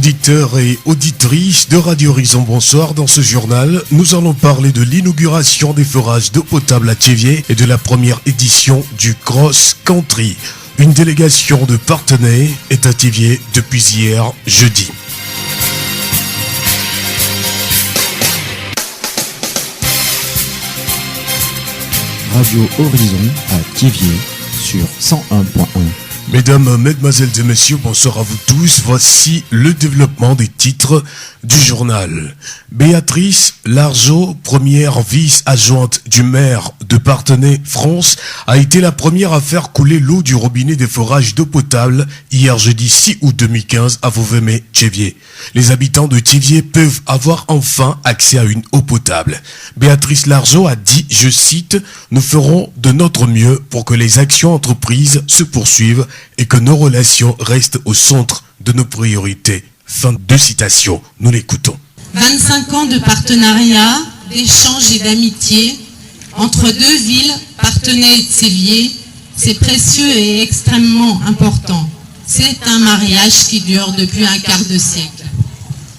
Auditeurs et auditrices de Radio Horizon, bonsoir. Dans ce journal, nous allons parler de l'inauguration des forages d'eau potable à Thiéviers et de la première édition du Cross Country. Une délégation de partenaires est à Thiéviers depuis hier, jeudi. Radio Horizon à Thiéviers sur 101.1. Mesdames, mesdemoiselles et messieurs, bonsoir à vous tous. Voici le développement des titres du journal. Béatrice Largeau, première vice-adjointe du maire de Parthenay, France, a été la première à faire couler l'eau du robinet des forages d'eau potable hier jeudi 6 août 2015 à Vauvemey-Thiéviers. Les habitants de Thiéviers peuvent avoir enfin accès à une eau potable. Béatrice Largeau a dit, je cite, « Nous ferons de notre mieux pour que les actions entreprises se poursuivent et que nos relations restent au centre de nos priorités. » Fin de citation. Nous l'écoutons. 25 ans de partenariat, d'échange et d'amitié entre deux villes, Parthenay et Thiéviers, c'est précieux et extrêmement important. C'est un mariage qui dure depuis un quart de siècle.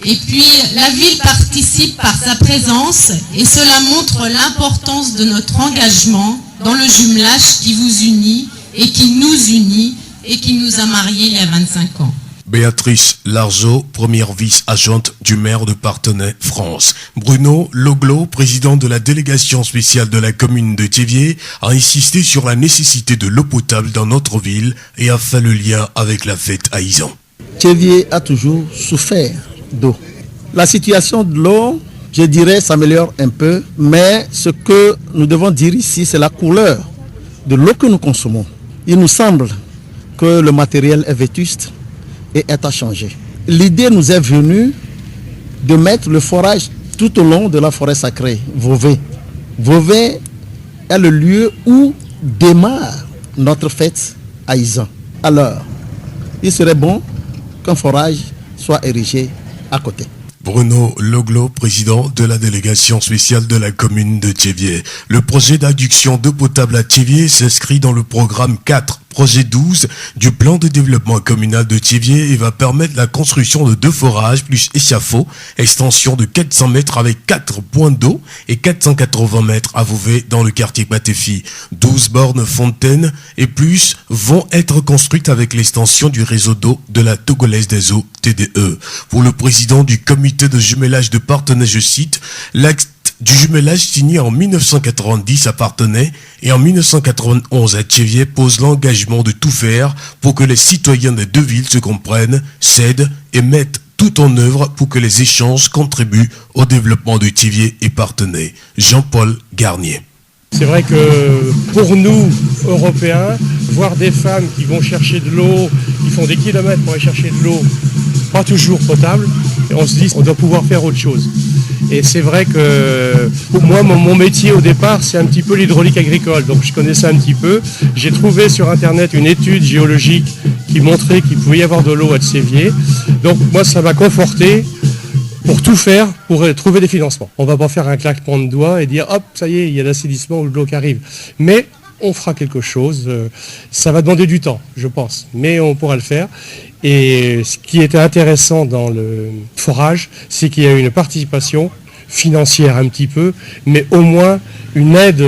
Et puis, la ville participe par sa présence et cela montre l'importance de notre engagement dans le jumelage qui vous unit et qui nous unit et qui nous a mariés il y a 25 ans. Béatrice Largeau, première vice-adjointe du maire de Parthenay, France. Bruno Loglo, président de la délégation spéciale de la commune de Thiéviers, a insisté sur la nécessité de l'eau potable dans notre ville et a fait le lien avec la fête à Izan. Thiéviers a toujours souffert d'eau. La situation de l'eau, je dirais, s'améliore un peu, mais ce que nous devons dire ici, c'est la couleur de l'eau que nous consommons. Il nous semble que le matériel est vétuste et est à changer. L'idée nous est venue de mettre le forage tout au long de la forêt sacrée, Vauvey. Vauvey est le lieu où démarre notre fête à Izan. Alors, il serait bon qu'un forage soit érigé à côté. Bruno Loglo, président de la délégation spéciale de la commune de Thiéviers. Le projet d'adduction d'eau potable à Thiéviers s'inscrit dans le programme 4, projet 12 du plan de développement communal de Thiéviers et va permettre la construction de 2 forages plus échafaud, extension de 400 mètres avec 4 points d'eau et 480 mètres à Vauvey dans le quartier Matéfi. 12 bornes fontaines et plus vont être construites avec l'extension du réseau d'eau de la Togolaise des eaux, TDE. Pour le président du comité de jumelage de Parthenay, je cite, l'acte du jumelage signé en 1990 à Parthenay et en 1991 à Thiéviers pose l'engagement de tout faire pour que les citoyens des deux villes se comprennent, s'aident et mettent tout en œuvre pour que les échanges contribuent au développement de Thiéviers et Parthenay. Jean-Paul Garnier. C'est vrai que pour nous, Européens, voir des femmes qui vont chercher de l'eau, qui font des kilomètres pour aller chercher de l'eau, pas toujours potable, et on se dit qu'on doit pouvoir faire autre chose. Et c'est vrai que pour moi, mon métier au départ, c'est un petit peu l'hydraulique agricole. Donc je connaissais un petit peu. J'ai trouvé sur Internet une étude géologique qui montrait qu'il pouvait y avoir de l'eau à Thiéviers. Donc moi, ça m'a conforté pour tout faire, pour trouver des financements. On ne va pas faire un claquement de doigts et dire hop, ça y est, il y a l'assainissement ou de l'eau qui arrive. Mais on fera quelque chose. Ça va demander du temps, je pense. Mais on pourra le faire. Et ce qui était intéressant dans le forage, c'est qu'il y a eu une participation financière un petit peu, mais au moins une aide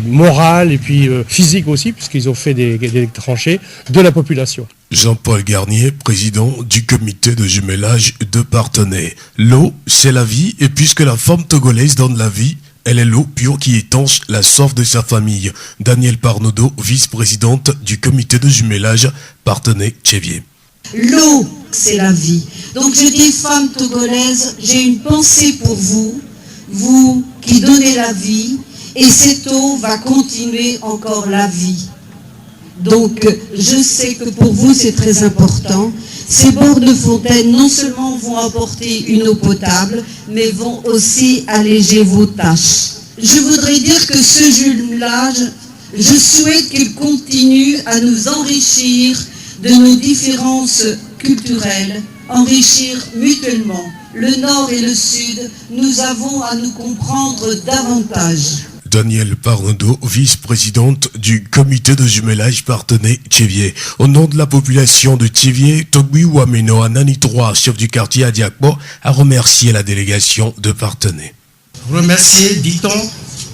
morale et puis physique aussi, puisqu'ils ont fait des tranchées, de la population. Jean-Paul Garnier, président du comité de jumelage de Parthenay. L'eau, c'est la vie, et puisque la femme togolaise donne la vie, elle est l'eau pure qui étanche la soif de sa famille. Daniel Parnaudot, vice-présidente du comité de jumelage Parthenay-Thiéviers. L'eau, c'est la vie. Donc je dis, femmes togolaises, j'ai une pensée pour vous, vous qui donnez la vie, et cette eau va continuer encore la vie. Donc je sais que pour vous c'est très important. Ces bords de fontaine non seulement vont apporter une eau potable, mais vont aussi alléger vos tâches. Je voudrais dire que ce jumelage, je souhaite qu'il continue à nous enrichir de nos différences culturelles, enrichir mutuellement. Le Nord et le Sud, nous avons à nous comprendre davantage. Daniel Parnodo, vice-présidente du comité de jumelage Parthenay-Tchéviers. Au nom de la population de Tchéviers, Togui Wameno Anani III, chef du quartier à Diakbo, a remercié la délégation de Parthenay. Remercier, dit-on,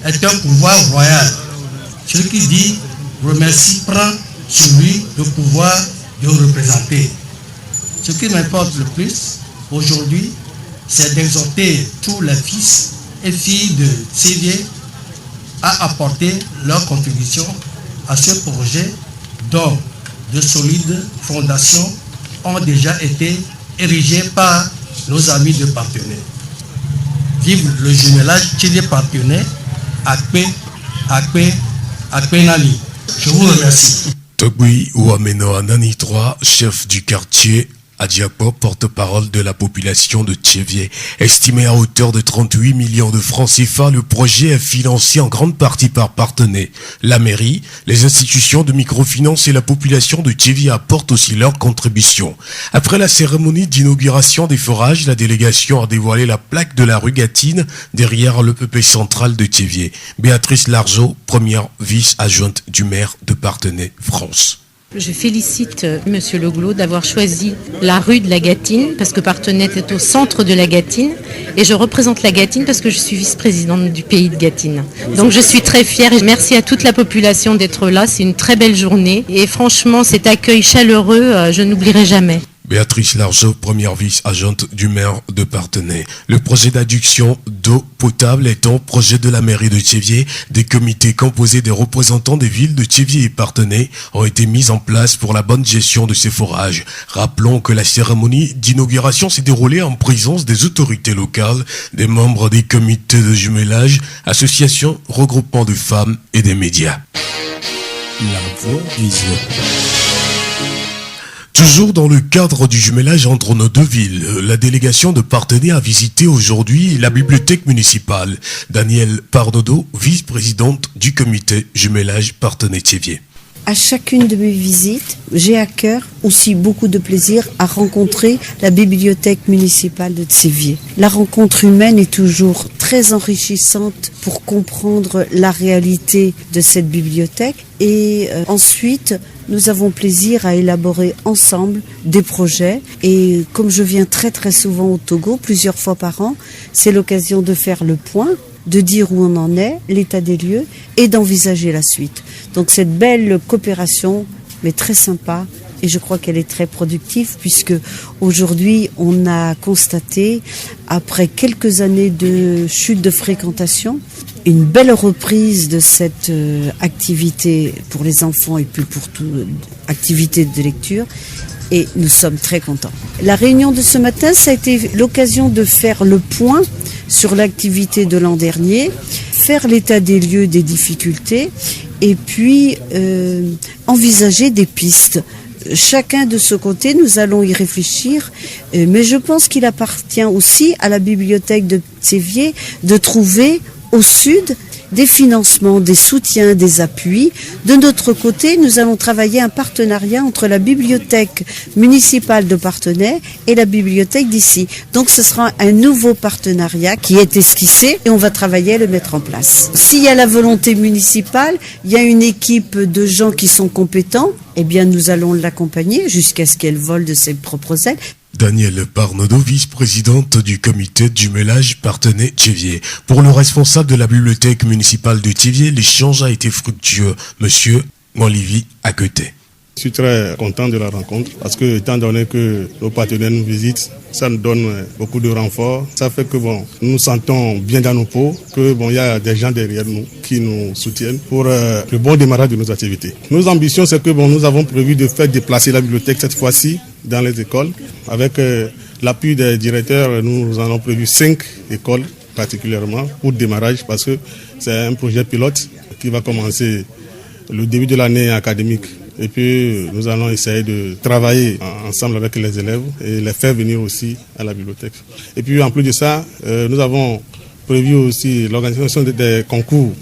est un pouvoir royal. Celui qui dit remercie prend sur lui le pouvoir de représenter. Ce qui m'importe le plus aujourd'hui, c'est d'exhorter tous les fils et filles de Tchéviers à apporter leur contribution à ce projet dont de solides fondations ont déjà été érigées par nos amis de Parthenay. Vive le jumelage Tchéviers-Parthenay, Akpe Nali. Je vous remercie. Togui Wameno Anani III, chef du quartier à Diakbo, porte-parole de la population de Tchéviers. Estimé à hauteur de 38 millions de francs CFA, le projet est financé en grande partie par Parthenay. La mairie, les institutions de microfinance et la population de Tchéviers apportent aussi leur contribution. Après la cérémonie d'inauguration des forages, la délégation a dévoilé la plaque de la rue Gatine derrière le PP central de Tchéviers. Béatrice Largeau, première vice-adjointe du maire de Parthenay, France. Je félicite Monsieur Leglo d'avoir choisi la rue de la Gatine parce que Parthenay est au centre de la Gatine et je représente la Gatine parce que je suis vice-présidente du pays de Gatine. Donc je suis très fière et merci à toute la population d'être là. C'est une très belle journée et franchement cet accueil chaleureux, je n'oublierai jamais. Béatrice Largeau, première vice-agente du maire de Parthenay. Le projet d'adduction d'eau potable étant projet de la mairie de Tchéviers, des comités composés des représentants des villes de Tchéviers et Parthenay ont été mis en place pour la bonne gestion de ces forages. Rappelons que la cérémonie d'inauguration s'est déroulée en présence des autorités locales, des membres des comités de jumelage, associations, regroupements de femmes et des médias. La voix des yeux. Toujours dans le cadre du jumelage entre nos deux villes, la délégation de Parthenay a visité aujourd'hui la bibliothèque municipale. Daniel Parnodo, vice-présidente du comité jumelage Parthenay-Tchéviers. À chacune de mes visites, j'ai à cœur aussi beaucoup de plaisir à rencontrer la bibliothèque municipale de Tchéviers. La rencontre humaine est toujours très enrichissante pour comprendre la réalité de cette bibliothèque et ensuite nous avons plaisir à élaborer ensemble des projets et comme je viens très très souvent au Togo, plusieurs fois par an, c'est l'occasion de faire le point, de dire où on en est, l'état des lieux et d'envisager la suite. Donc cette belle coopération, mais très sympa, et je crois qu'elle est très productive puisque aujourd'hui on a constaté, après quelques années de chute de fréquentation, une belle reprise de cette activité pour les enfants et puis pour toute activité de lecture. Et nous sommes très contents. La réunion de ce matin, ça a été l'occasion de faire le point sur l'activité de l'an dernier, faire l'état des lieux des difficultés et puis envisager des pistes. Chacun de ce côté, nous allons y réfléchir, mais je pense qu'il appartient aussi à la bibliothèque de Tchéviers de trouver au sud des financements, des soutiens, des appuis. De notre côté, nous allons travailler un partenariat entre la bibliothèque municipale de Parthenay et la bibliothèque d'ici. Donc ce sera un nouveau partenariat qui est esquissé et on va travailler à le mettre en place. S'il y a la volonté municipale, il y a une équipe de gens qui sont compétents, eh bien nous allons l'accompagner jusqu'à ce qu'elle vole de ses propres ailes. Daniel Parnodo, vice-présidente du comité de jumelage Parthenay-Tchéviers. Pour le responsable de la bibliothèque municipale de Tchéviers, l'échange a été fructueux. Monsieur Olivier Aketé. Je suis très content de la rencontre parce que, étant donné que nos partenaires nous visitent, ça nous donne beaucoup de renfort. Ça fait que nous nous sentons bien dans nos peaux, que il y a des gens derrière nous qui nous soutiennent pour le bon démarrage de nos activités. Nos ambitions, c'est que nous avons prévu de faire déplacer la bibliothèque cette fois-ci dans les écoles. Avec l'appui des directeurs, nous en avons prévu 5 écoles particulièrement pour le démarrage parce que c'est un projet pilote qui va commencer le début de l'année académique. Et puis, nous allons essayer de travailler ensemble avec les élèves et les faire venir aussi à la bibliothèque. Et puis, en plus de ça, nous avons prévu aussi l'organisation des concours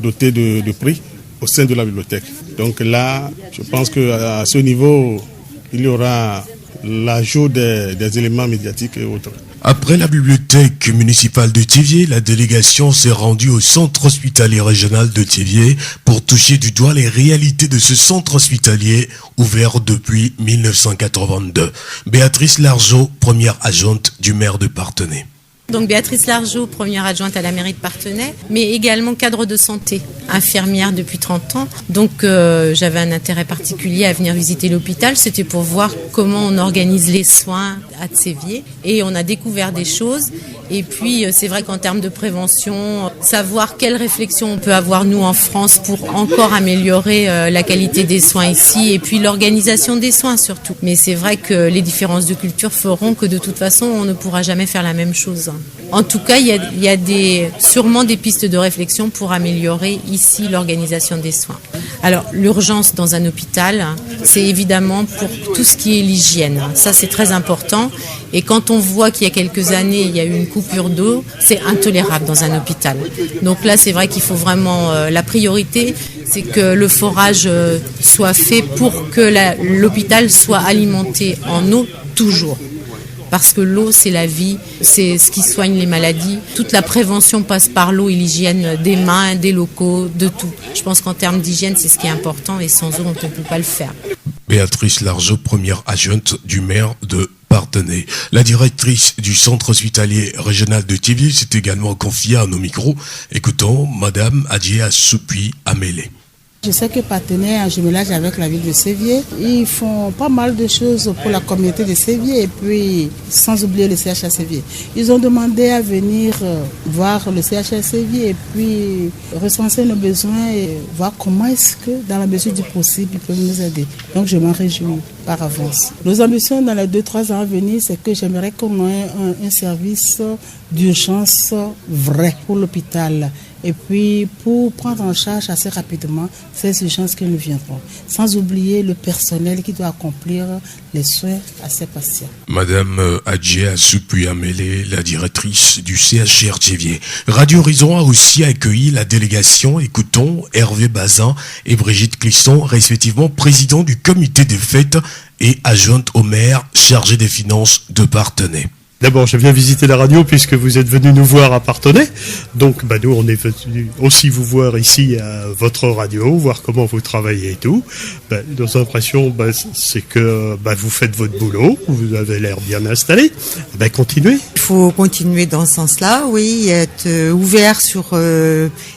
dotés de prix au sein de la bibliothèque. Donc là, je pense qu'à ce niveau, il y aura l'ajout des éléments médiatiques et autres. Après la bibliothèque municipale de Thiviers, la délégation s'est rendue au centre hospitalier régional de Thiviers pour toucher du doigt les réalités de ce centre hospitalier ouvert depuis 1982. Béatrice Largeau, première adjointe du maire de Parthenay. Donc Béatrice Largeau, première adjointe à la mairie de Parthenay, mais également cadre de santé, infirmière depuis 30 ans. Donc j'avais un intérêt particulier à venir visiter l'hôpital. C'était pour voir comment on organise les soins à Thiviers. Et on a découvert des choses. Et puis c'est vrai qu'en termes de prévention, savoir quelle réflexion on peut avoir nous en France pour encore améliorer la qualité des soins ici et puis l'organisation des soins surtout. Mais c'est vrai que les différences de culture feront que de toute façon on ne pourra jamais faire la même chose. En tout cas, il y a sûrement des pistes de réflexion pour améliorer ici l'organisation des soins. Alors, l'urgence dans un hôpital, c'est évidemment pour tout ce qui est l'hygiène. Ça, c'est très important. Et quand on voit qu'il y a quelques années, il y a eu une coupure d'eau, c'est intolérable dans un hôpital. Donc là, c'est vrai qu'il faut vraiment... la priorité, c'est que le forage soit fait pour que l'hôpital soit alimenté en eau toujours. Parce que l'eau, c'est la vie, c'est ce qui soigne les maladies. Toute la prévention passe par l'eau et l'hygiène des mains, des locaux, de tout. Je pense qu'en termes d'hygiène, c'est ce qui est important et sans eau, on ne peut pas le faire. Béatrice Largeau, première adjointe du maire de Parthenay. La directrice du centre hospitalier régional de Thiviers s'est également confiée à nos micros. Écoutons Madame Adjia Soupi Amélé. Je sais que Parthenay, en jumelage avec la ville de Thiviers, ils font pas mal de choses pour la communauté de Thiviers et puis sans oublier le CHA Thiviers. Ils ont demandé à venir voir le CHA Thiviers et puis recenser nos besoins et voir comment est-ce que dans la mesure du possible ils peuvent nous aider. Donc je m'en réjouis par avance. Nos ambitions dans les 2-3 ans à venir, c'est que j'aimerais qu'on ait un service d'urgence vrai pour l'hôpital. Et puis, pour prendre en charge assez rapidement ces urgences qui nous viendront, sans oublier le personnel qui doit accomplir les soins à ces patients. Madame Adjia Soupi Amélé, la directrice du CHR Thiviers. Radio Horizon a aussi accueilli la délégation. Écoutons Hervé Bazin et Brigitte Clisson, respectivement président du comité des fêtes et adjointe au maire chargé des finances de Parthenay. D'abord, je viens visiter la radio puisque vous êtes venu nous voir à Parthenay. Donc, nous, on est venu aussi vous voir ici à votre radio, voir comment vous travaillez et tout. Nos impressions, c'est que vous faites votre boulot, vous avez l'air bien installé. Continuez. Il faut continuer dans ce sens-là, oui, être ouvert sur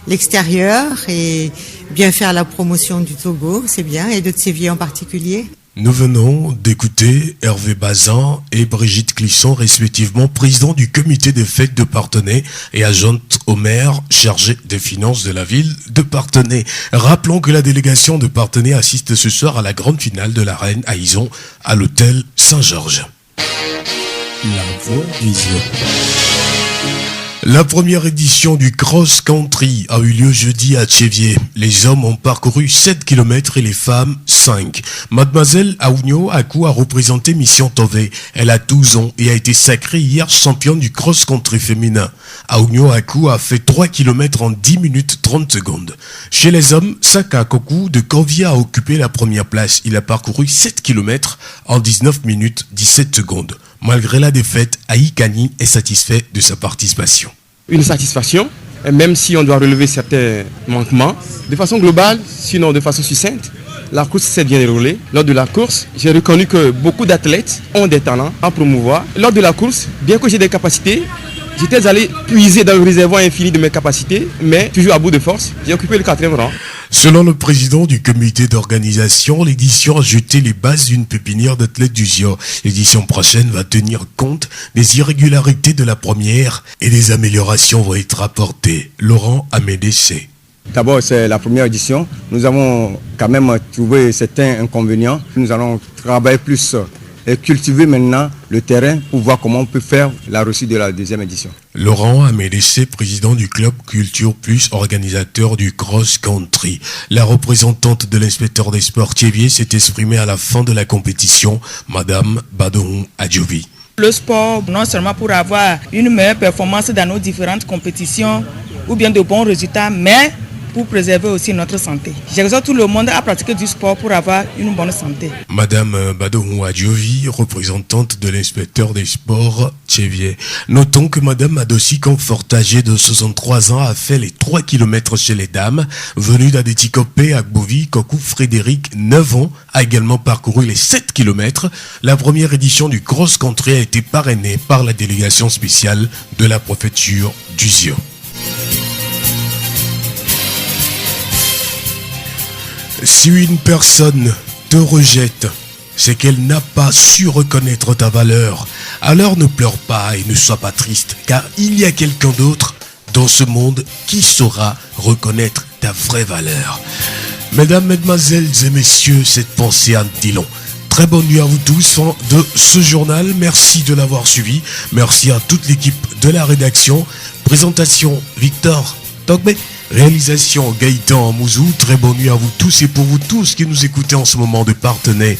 l'extérieur et bien faire la promotion du Togo, c'est bien, et de Thiviers en particulier. Nous venons d'écouter Hervé Bazin et Brigitte Clisson, respectivement président du comité des fêtes de Parthenay et adjointe au maire chargé des finances de la ville de Parthenay. Rappelons que la délégation de Parthenay assiste ce soir à la grande finale de la Reine à Ison à l'hôtel Saint-Georges. La voix vision. La première édition du Cross Country a eu lieu jeudi à Thiviers. Les hommes ont parcouru 7 km et les femmes 5. Mademoiselle Aounio Akou a représenté Mission Tové. Elle a 12 ans et a été sacrée hier championne du Cross Country féminin. Aounio Akou a fait 3 km en 10 minutes 30 secondes. Chez les hommes, Saka Koku de Corvia a occupé la première place. Il a parcouru 7 km en 19 minutes 17 secondes. Malgré la défaite, Aïkani est satisfait de sa participation. Une satisfaction, même si on doit relever certains manquements. De façon globale, sinon de façon succincte, la course s'est bien déroulée. Lors de la course, j'ai reconnu que beaucoup d'athlètes ont des talents à promouvoir. Lors de la course, bien que j'ai des capacités, j'étais allé puiser dans le réservoir infini de mes capacités, mais toujours à bout de force, j'ai occupé le 4e rang. Selon le président du comité d'organisation, l'édition a jeté les bases d'une pépinière d'athlètes du JO. L'édition prochaine va tenir compte des irrégularités de la première et des améliorations vont être apportées. Laurent Amédécé. D'abord, c'est la première édition. Nous avons quand même trouvé certains inconvénients. Nous allons travailler plus et cultiver maintenant le terrain pour voir comment on peut faire la reçue de la deuxième édition. Laurent Amédécé, président du club Culture Plus, organisateur du Cross Country. La représentante de l'inspecteur des sports Thiviers s'est exprimée à la fin de la compétition, Madame Badon Adjovi. Le sport, non seulement pour avoir une meilleure performance dans nos différentes compétitions ou bien de bons résultats, mais pour préserver aussi notre santé. J'exhorte tout le monde à pratiquer du sport pour avoir une bonne santé. Madame Badou Adjovi, représentante de l'inspecteur des sports Tchévier. Notons que Madame Adossi Comfort, âgée de 63 ans, a fait les 3 km chez les dames. Venue d'Adetikopé à Gbovi, Kokou Frédéric, 9 ans, a également parcouru les 7 km. La première édition du cross-country a été parrainée par la délégation spéciale de la préfecture d'Uzio. Si une personne te rejette, c'est qu'elle n'a pas su reconnaître ta valeur. Alors ne pleure pas et ne sois pas triste, car il y a quelqu'un d'autre dans ce monde qui saura reconnaître ta vraie valeur. Mesdames, mesdemoiselles et messieurs, cette pensée en dit long. Très bonne nuit à vous tous, fin de ce journal. Merci de l'avoir suivi. Merci à toute l'équipe de la rédaction. Présentation Victor Togbe. Réalisation Gaëtan Mouzou. Très bonne nuit à vous tous et pour vous tous qui nous écoutez en ce moment de Partenay